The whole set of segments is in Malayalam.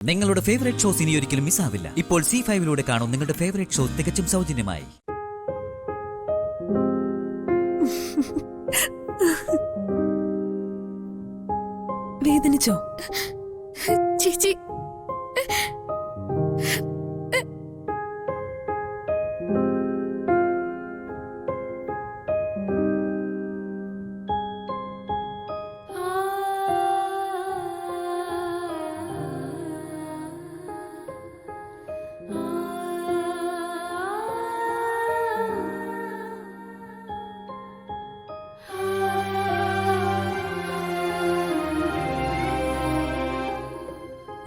നിങ്ങളുടെ ഫേവറേറ്റ് ഷോസ് ഇനി ഒരിക്കലും മിസ്സാവില്ല. ഇപ്പോൾ C5-ലൂടെ കാണും നിങ്ങളുടെ ഫേവറേറ്റ് ഷോ തികച്ചും സൗജന്യമായി. വേദനിച്ചോ ചേച്ചി?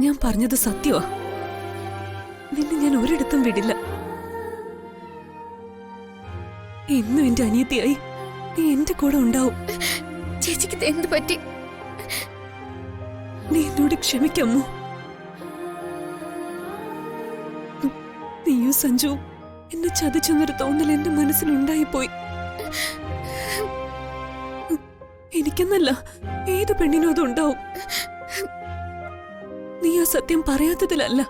ഞാൻ പറഞ്ഞത് സത്യമാ. നിന്നെ ഞാൻ ഒരിടത്തും വിടില്ല. എന്നും എന്റെ അനിയത്തിയായി നീ എന്റെ കൂടെ ഉണ്ടാവും. ചേച്ചിക്ക് എന്ത് പറ്റി? നീ എന്നോട് ക്ഷമിക്കാമോ? നീയും സഞ്ജുവും എന്നെ ചതിച്ചെന്നൊരു തോന്നൽ എന്റെ മനസ്സിലുണ്ടായിപ്പോയി. എനിക്കെന്നല്ല, ഏത് പെണ്ണിനും അതുണ്ടാവും. നീ ആ സത്യം പറയാത്തതിലല്ല,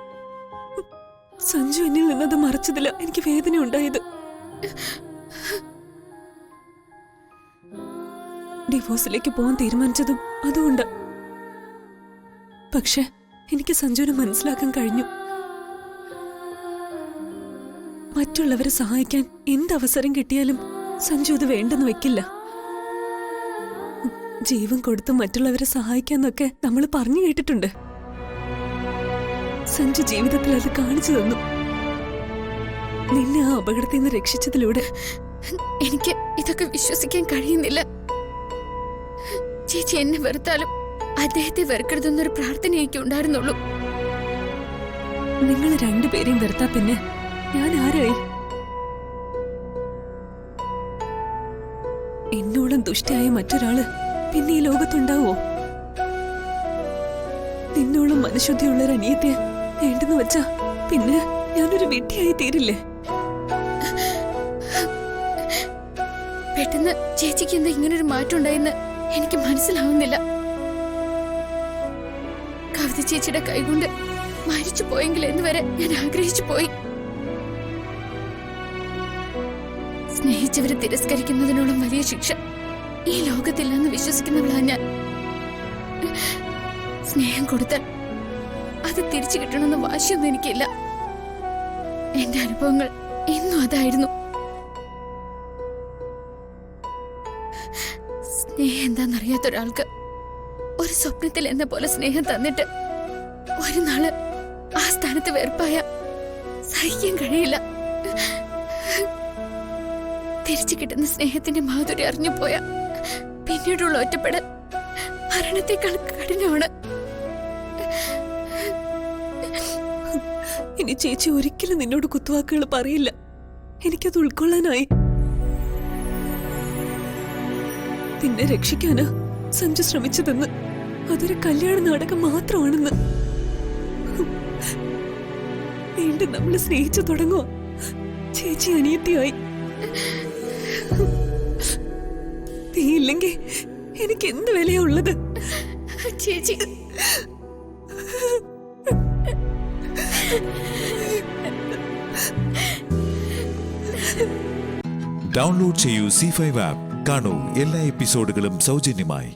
സഞ്ജു എന്നിൽ നിന്നത് മറച്ചതില എനിക്ക് വേദന ഉണ്ടായത്. ഡിവോഴ്സിലേക്ക് പോകാൻ തീരുമാനിച്ചതും അതുകൊണ്ട്. പക്ഷെ എനിക്ക് സഞ്ജുവിനെ മനസ്സിലാക്കാൻ കഴിഞ്ഞു. മറ്റുള്ളവരെ സഹായിക്കാൻ എന്തവസരം കിട്ടിയാലും സഞ്ജു അത് വേണ്ടെന്ന് വെക്കില്ല. ജീവൻ കൊടുത്ത് മറ്റുള്ളവരെ സഹായിക്കാന്നൊക്കെ നമ്മൾ പറഞ്ഞു കേട്ടിട്ടുണ്ട്. സഞ്ജു ജീവിതത്തിൽ അത് കാണിച്ചു തന്നു. നിന്നെ ആ അപകടത്തിൽ നിന്ന് രക്ഷിച്ചതിലൂടെ. എനിക്ക് ഇതൊക്കെ വിശ്വസിക്കാൻ കഴിയുന്നില്ല. ചേച്ചി എന്നെ വെറുത്താലും അദ്ദേഹത്തെ വെറുക്കരുതെന്നൊരു പ്രാർത്ഥന എനിക്ക് ഉണ്ടായിരുന്നുള്ളൂ. നിങ്ങൾ രണ്ടുപേരെയും വെറുത്താ പിന്നെ ഞാൻ ആരായി? എന്നോളം ദുഷ്ടയായ മറ്റൊരാള് പിന്നെ ഈ ലോകത്തുണ്ടാവോ? നിന്നോളം മനഃശുദ്ധിയുള്ളൊരു അനിയത്തെ വേണ്ടെന്ന് വെച്ചാ പിന്നെ ഞാനൊരു വിഡ്ഢിയായി തീരില്ലേ? പെട്ടെന്ന് ചേച്ചിക്ക് എന്താ ഇങ്ങനൊരു മാറ്റം ഉണ്ടായെന്ന് എനിക്ക് മനസ്സിലാവുന്നില്ല. കവിത ചേച്ചിയുടെ കൈകൊണ്ട് മരിച്ചു പോയെങ്കിൽ എന്ന് വരെ ഞാൻ ആഗ്രഹിച്ചു പോയി. സ്നേഹിച്ചവരെ തിരസ്കരിക്കുന്നതിനോളം വലിയ ശിക്ഷ ഈ ലോകത്തില്ലെന്ന് വിശ്വസിക്കുന്നവളാ ഞാൻ. സ്നേഹം കൊടുത്താൽ അത് തിരിച്ചു കിട്ടണമെന്ന് വാശിയൊന്നും എനിക്കില്ല. എന്റെ അനുഭവങ്ങൾ എന്നും അതായിരുന്നു. സ്നേഹം എന്താന്നറിയാത്ത ഒരാൾക്ക് ഒരു സ്വപ്നത്തിൽ എന്ന പോലെ സ്നേഹം തന്നിട്ട് ഒരു നാള് ആ സ്ഥാനത്ത് വെറുപ്പായ സഹിക്കാൻ കഴിയില്ല. തിരിച്ചു കിട്ടുന്ന സ്നേഹത്തിന്റെ മാധുര്യം അറിഞ്ഞു പോയ പിന്നീടുള്ള ഒറ്റപ്പെടൽ മരണത്തെക്കാൾ കഠിനമാണ്. ഇനി ചേച്ചി ഒരിക്കലും നിന്നോട് കുത്തുവാക്കുകൾ പറയില്ല. എനിക്കത് ഉൾക്കൊള്ളാനായി. നിന്നെ രക്ഷിക്കാനാ സഞ്ജു ശ്രമിച്ചതെന്ന്, അതൊരു കല്യാണ നാടകം മാത്രമാണെന്ന്. വീണ്ടും നമ്മൾ സ്നേഹിച്ചു തുടങ്ങുക. ചേച്ചി അനിയത്തിയായി. നീ ഇല്ലെങ്കിൽ എനിക്ക് എന്ത് വിലയാ ഉള്ളത്? ചേച്ചി ഡൗൺലോഡ് ചെയ്യൂ C5 ആപ്പ്. കാണൂ എല്ലാ എപ്പിസോഡുകളും സൗജന്യമായി.